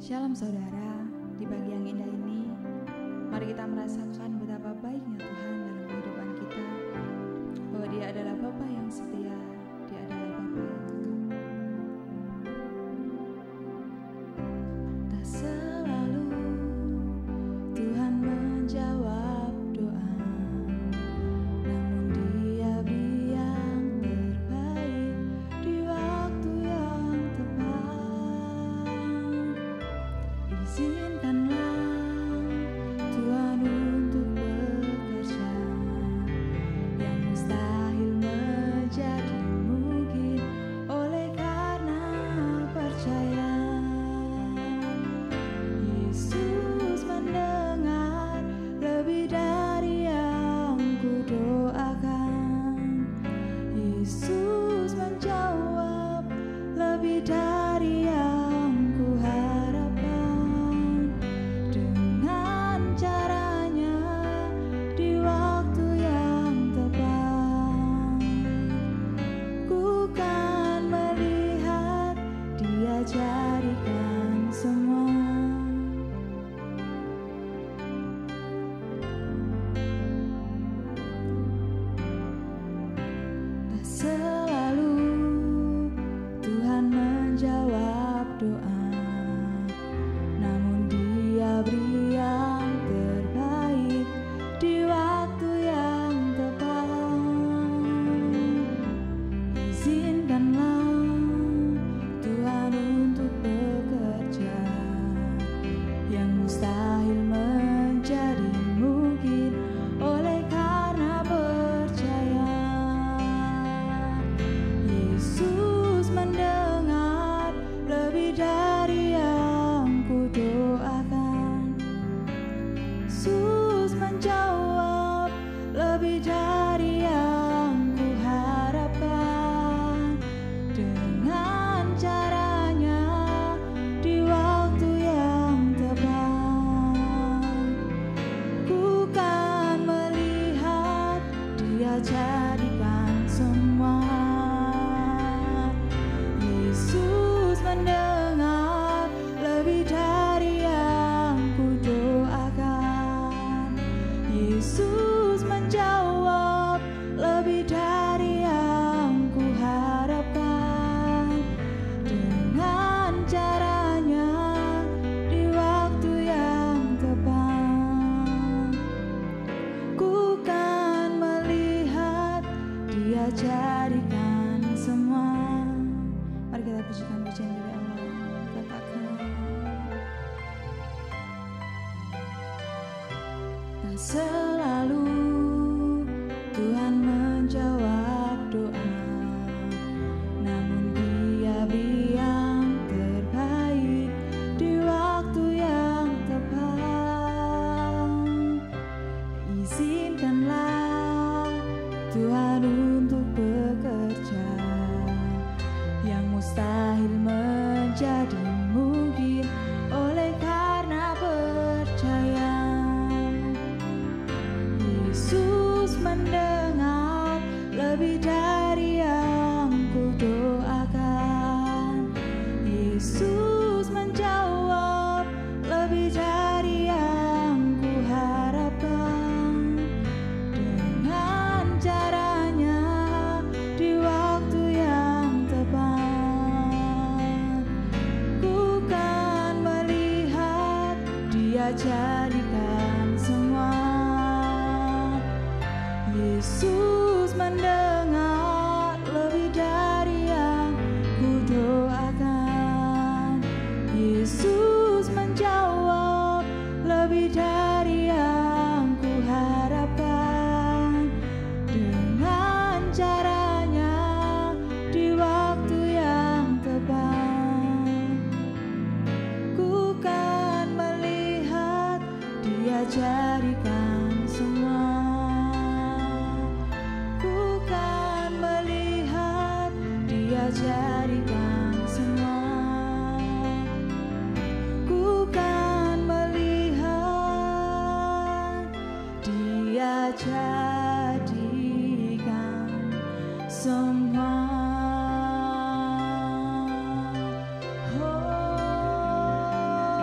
Shalom saudara, di pagi yang indah ini, mari kita merasakan betapa baiknya Tuhan dalam kehidupan kita, bahwa Dia adalah Bapa yang setia, Dia adalah Bapa yang kekal. Tak selalu Tuhan menjawab doa, namun Dia beri yang terbaik di waktu yang tepat. Izinkanlah Tuhan untuk bekerja, yang mustahil menjadi mungkin oleh karena percaya. Yesus mendengar lebih dari yang kudoakan. Yesus menjawab lebih dari yang kuharapkan. Dengan caranya di waktu yang tepat, ku kan melihat Dia jadikan semua. Tak selalu Tuhan menjawab doa, namun Dia beri yang terbaik di waktu yang tepat. Izinkanlah Tuhan untuk bekerja, yang mustahil menjadi mungkin oleh karena percaya. Yesus mendengar lebih dari yang kudoakan. Yesus menjawab lebih dari yang kuharapkan. Dengan caranya di waktu yang tepat, ku kan melihat Dia jadikan semua. Yesus mendengar lebih dari yang kudoakan. Yesus menjawab lebih dari yang kuharapkan. Dengan caranya di waktu yang tepat, ku kan melihat Dia jadikan semua. Mari kita pujikan pujian dari Allah. Katakan, tak selalu Tuhan menjawab doa, namun Dia beri yang terbaik di waktu yang tepat. Izinkanlah Tuhan untuk bekerja, yang mustahil menjadi mungkin oleh karena percaya. Yesus mendengar lebih dari yang kudoakan. Yesus menjawab lebih dari yang kuharapkan. Dengan caranya di waktu yang tepat, ku kan melihat Dia jadikan semua. Yesus mendengar lebih dari yang kudoakan. Yesus menjawab lebih dari yang kuharapkan. Dengan caranya di waktu yang tepat, ku kan melihat Dia jadikan semua. Ku kan melihat Dia jadikan semua. Ku kan melihat Dia jadikan semua. Oh.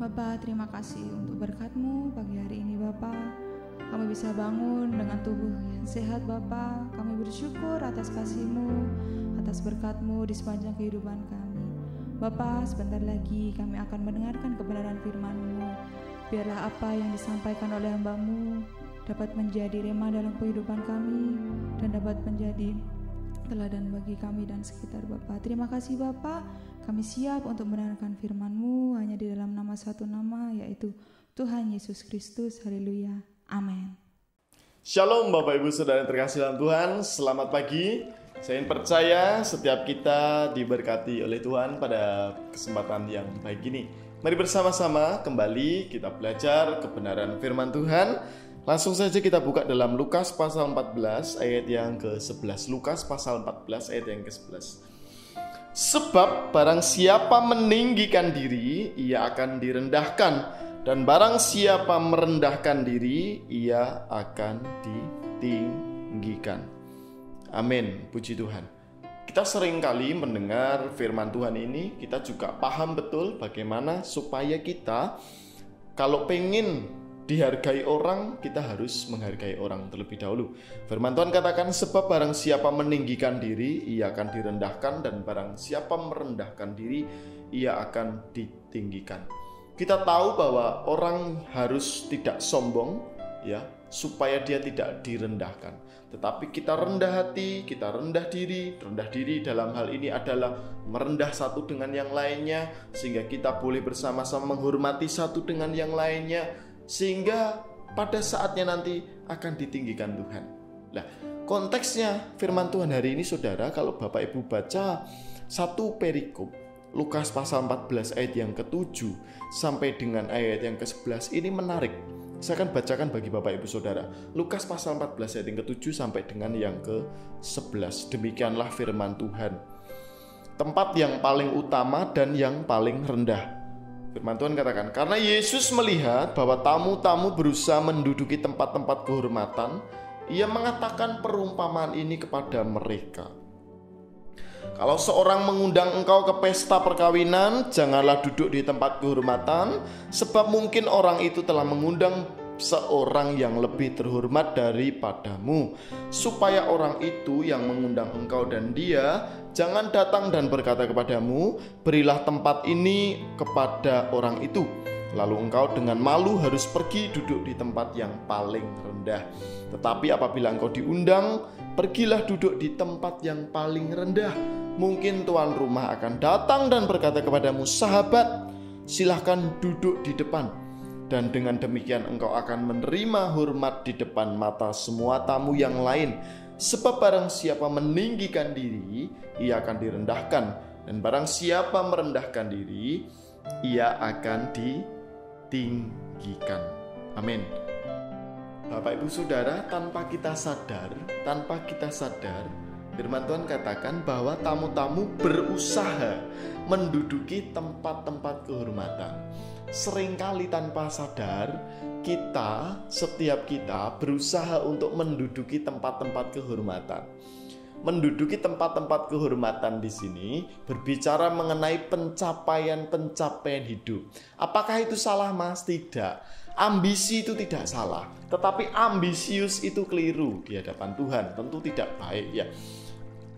Bapa, terima kasih untuk berkat-Mu pagi hari ini Bapa. Kami bisa bangun dengan tubuh yang sehat Bapa. Kami bersyukur atas kasih-Mu, atas berkat-Mu di sepanjang kehidupan kami. Bapa, sebentar lagi kami akan mendengarkan kebenaran firman-Mu. Biarlah apa yang disampaikan oleh hamba-Mu dapat menjadi rema dalam kehidupan kami dan dapat menjadi teladan bagi kami dan sekitar Bapa. Terima kasih Bapa. Kami siap untuk mendengarkan firman-Mu hanya di dalam nama satu nama, yaitu Tuhan Yesus Kristus. Haleluya. Amin. Shalom Bapak Ibu Saudara yang terkasih dalam Tuhan. Selamat pagi. Saya percaya setiap kita diberkati oleh Tuhan pada kesempatan yang baik ini. Mari bersama-sama kembali kita belajar kebenaran firman Tuhan. Langsung saja kita buka dalam Lukas pasal 14 ayat yang ke-11. Lukas pasal 14 ayat yang ke-11. Sebab barang siapa meninggikan diri, ia akan direndahkan, dan barang siapa merendahkan diri, ia akan ditinggikan. Amin, puji Tuhan. Kita sering kali mendengar firman Tuhan ini, kita juga paham betul bagaimana supaya kita kalau pengen dihargai orang, kita harus menghargai orang terlebih dahulu. Firman Tuhan katakan, sebab barang siapa meninggikan diri, ia akan direndahkan, dan barang siapa merendahkan diri, ia akan ditinggikan. Kita tahu bahwa orang harus tidak sombong, ya, supaya dia tidak direndahkan. Tetapi kita rendah hati, kita rendah diri. Rendah diri dalam hal ini adalah merendah satu dengan yang lainnya, sehingga kita boleh bersama-sama menghormati satu dengan yang lainnya, sehingga pada saatnya nanti akan ditinggikan Tuhan. Nah, konteksnya firman Tuhan hari ini saudara, kalau Bapak Ibu baca satu perikop Lukas pasal 14 ayat yang ke-7 sampai dengan ayat yang ke-11, ini menarik. Saya akan bacakan bagi Bapak Ibu saudara. Lukas pasal 14 ayat yang ke-7 sampai dengan yang ke-11. Demikianlah firman Tuhan. Tempat yang paling utama dan yang paling rendah. Firman Tuhan katakan, karena Yesus melihat bahwa tamu-tamu berusaha menduduki tempat-tempat kehormatan, ia mengatakan perumpamaan ini kepada mereka. Kalau seorang mengundang engkau ke pesta perkawinan, janganlah duduk di tempat kehormatan, sebab mungkin orang itu telah mengundang seorang yang lebih terhormat daripadamu, supaya orang itu yang mengundang engkau dan dia jangan datang dan berkata kepadamu, berilah tempat ini kepada orang itu. Lalu engkau dengan malu harus pergi duduk di tempat yang paling rendah. Tetapi apabila engkau diundang, pergilah duduk di tempat yang paling rendah. Mungkin tuan rumah akan datang dan berkata kepadamu, sahabat, silahkan duduk di depan. Dan dengan demikian engkau akan menerima hormat di depan mata semua tamu yang lain. Sebab barang siapa meninggikan diri, ia akan direndahkan, dan barang siapa merendahkan diri, ia akan ditinggikan. Amin. Bapak Ibu Saudara, tanpa kita sadar, firman Tuhan katakan bahwa tamu-tamu berusaha menduduki tempat-tempat kehormatan. Seringkali tanpa sadar, setiap kita berusaha untuk menduduki tempat-tempat kehormatan. Menduduki tempat-tempat kehormatan di sini berbicara mengenai pencapaian hidup. Apakah itu salah, Mas? Tidak. Ambisi itu tidak salah, tetapi ambisius itu keliru di hadapan Tuhan. Tentu tidak baik, ya.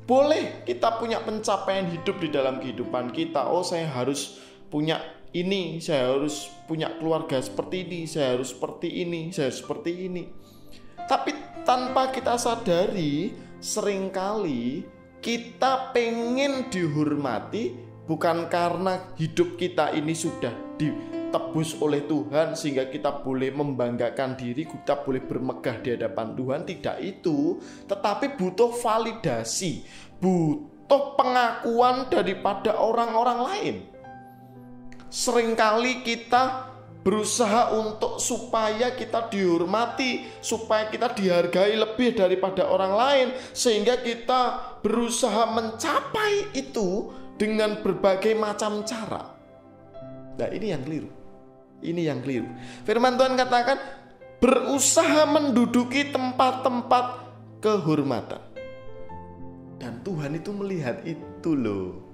Boleh kita punya pencapaian hidup di dalam kehidupan kita. Oh, saya harus punya ini, saya harus punya keluarga seperti ini, saya harus seperti ini, saya harus seperti ini. Tapi tanpa kita sadari, seringkali kita pengen dihormati bukan karena hidup kita ini sudah ditebus oleh Tuhan sehingga kita boleh membanggakan diri, kita boleh bermegah di hadapan Tuhan. Tidak itu, tetapi butuh validasi, butuh pengakuan daripada orang-orang lain. Seringkali kita berusaha untuk supaya kita dihormati, supaya kita dihargai lebih daripada orang lain, sehingga kita berusaha mencapai itu dengan berbagai macam cara. Nah, ini yang keliru. Firman Tuhan katakan berusaha menduduki tempat-tempat kehormatan. Dan Tuhan itu melihat itu loh.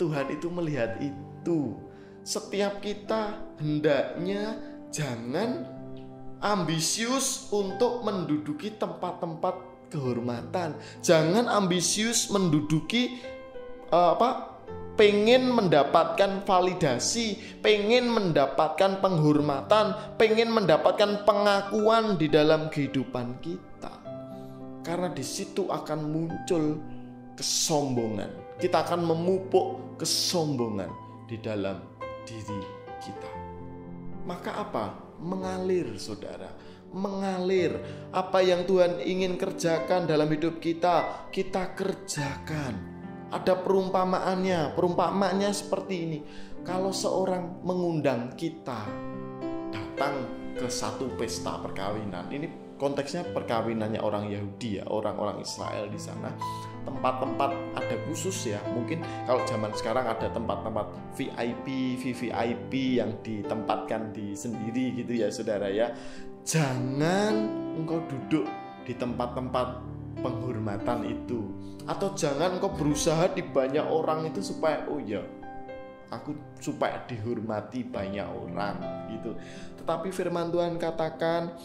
Tuhan itu melihat itu. setiap kita hendaknya jangan ambisius untuk menduduki tempat-tempat kehormatan. Jangan ambisius menduduki pengen mendapatkan validasi, pengen mendapatkan penghormatan, pengen mendapatkan pengakuan di dalam kehidupan kita. Karena di situ akan muncul kesombongan. Kita akan memupuk kesombongan di dalam diri kita. Maka apa? Mengalir, saudara. Mengalir. Apa yang Tuhan ingin kerjakan dalam hidup kita, kita kerjakan. Ada perumpamaannya seperti ini. Kalau seorang mengundang kita datang ke satu pesta perkawinan, ini konteksnya perkawinannya orang Yahudi ya, orang-orang Israel di sana. Tempat-tempat ada khusus ya. Mungkin kalau zaman sekarang ada tempat-tempat VIP, VVIP yang ditempatkan di sendiri gitu ya, saudara ya. Jangan engkau duduk di tempat-tempat penghormatan itu, atau jangan engkau berusaha di banyak orang itu supaya aku supaya dihormati banyak orang gitu. Tetapi firman Tuhan katakan,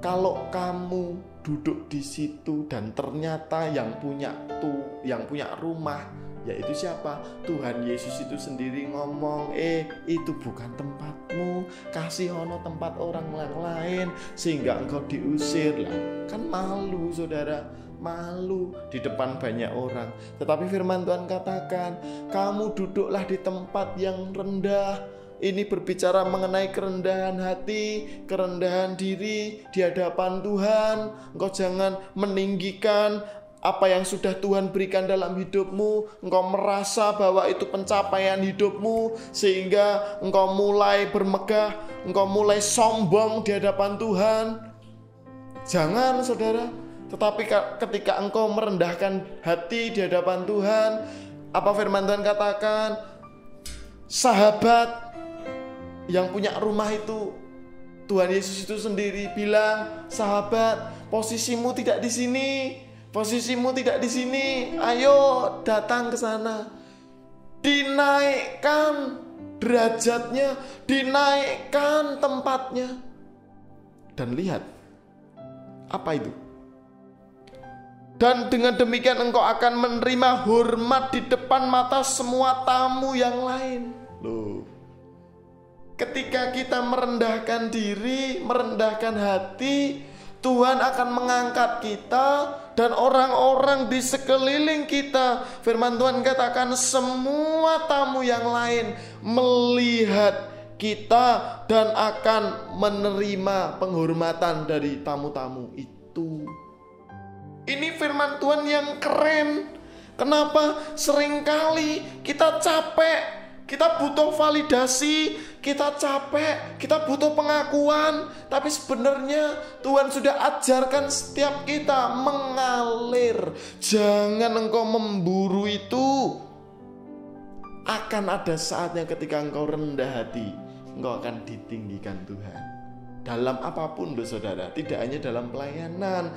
kalau kamu duduk di situ dan ternyata yang punya rumah yaitu siapa? Tuhan Yesus itu sendiri ngomong, itu bukan tempatmu, kasih ono tempat orang lain sehingga engkau diusir lah. Kan malu, saudara, malu di depan banyak orang. Tetapi firman Tuhan katakan, kamu duduklah di tempat yang rendah. Ini berbicara mengenai kerendahan hati, kerendahan diri di hadapan Tuhan. Engkau jangan meninggikan apa yang sudah Tuhan berikan dalam hidupmu. Engkau merasa bahwa itu pencapaian hidupmu, sehingga engkau mulai bermegah, engkau mulai sombong di hadapan Tuhan. Jangan, saudara. Tetapi ketika engkau merendahkan hati di hadapan Tuhan, apa firman Tuhan katakan? Sahabat yang punya rumah itu, Tuhan Yesus itu sendiri bilang, sahabat, posisimu tidak di sini. Posisimu tidak di sini. Ayo datang ke sana. Dinaikkan derajatnya, dinaikkan tempatnya. Dan lihat, apa itu? Dan dengan demikian engkau akan menerima hormat di depan mata semua tamu yang lain. Loh. Ketika kita merendahkan diri, merendahkan hati, Tuhan akan mengangkat kita dan orang-orang di sekeliling kita. Firman Tuhan katakan, semua tamu yang lain melihat kita dan akan menerima penghormatan dari tamu-tamu itu. Ini firman Tuhan yang keren. Kenapa? Seringkali kita capek, kita butuh validasi, kita capek, kita butuh pengakuan. Tapi sebenarnya Tuhan sudah ajarkan setiap kita mengalir. Jangan engkau memburu itu. Akan ada saatnya ketika engkau rendah hati, engkau akan ditinggikan Tuhan. Dalam apapun loh, saudara, tidak hanya dalam pelayanan,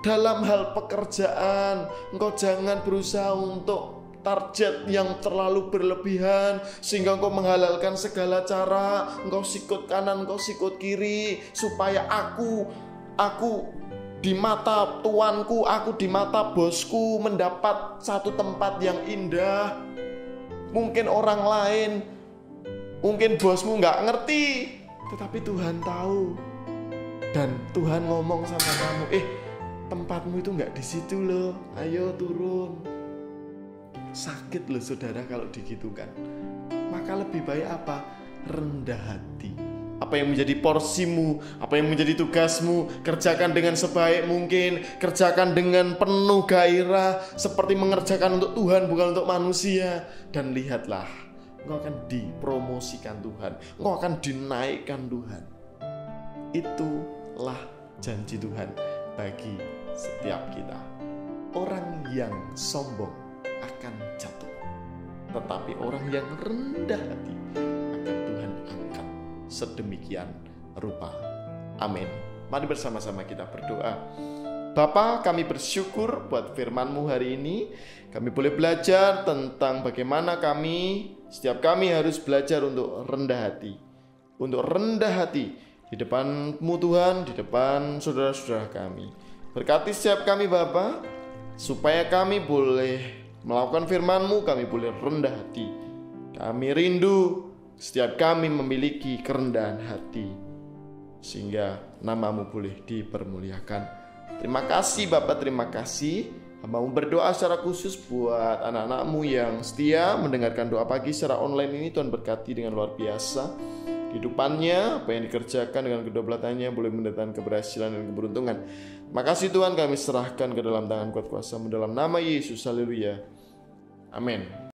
dalam hal pekerjaan. Engkau jangan berusaha untuk target yang terlalu berlebihan sehingga engkau menghalalkan segala cara. Engkau sikut kanan, engkau sikut kiri, supaya aku di mata tuanku, aku di mata bosku mendapat satu tempat yang indah. Mungkin orang lain, mungkin bosmu gak ngerti, tetapi Tuhan tahu. Dan Tuhan ngomong sama kamu, tempatmu itu gak di situ loh, ayo turun. Sakit loh, saudara, kalau digitukan. Maka lebih baik apa? Rendah hati. Apa yang menjadi porsimu, apa yang menjadi tugasmu, kerjakan dengan sebaik mungkin, kerjakan dengan penuh gairah, seperti mengerjakan untuk Tuhan, bukan untuk manusia. Dan lihatlah, engkau akan dipromosikan Tuhan, engkau akan dinaikkan Tuhan. Itulah janji Tuhan bagi setiap kita. Orang yang sombong akan jatuh, tetapi orang yang rendah hati akan Tuhan angkat sedemikian rupa. Amin. Mari bersama-sama kita berdoa. Bapa, kami bersyukur buat firman-Mu hari ini. Kami boleh belajar tentang bagaimana kami Setiap kami harus belajar untuk rendah hati. Untuk rendah hati di depan-Mu Tuhan, di depan saudara-saudara kami. Berkati setiap kami Bapa, supaya kami boleh melakukan firman-Mu, kami boleh rendah hati. Kami rindu setiap kami memiliki kerendahan hati, sehingga nama-Mu boleh dipermuliakan. Terima kasih Bapak, terima kasih. Hamba-Mu berdoa secara khusus buat anak-anak-Mu yang setia mendengarkan doa pagi secara online ini. Tuhan berkati dengan luar biasa kehidupannya, apa yang dikerjakan dengan kedua belah tangannya boleh mendatangkan keberhasilan dan keberuntungan. Makasih Tuhan, kami serahkan ke dalam tangan kuat kuasa-Mu dalam nama Yesus. Haleluya. Amin.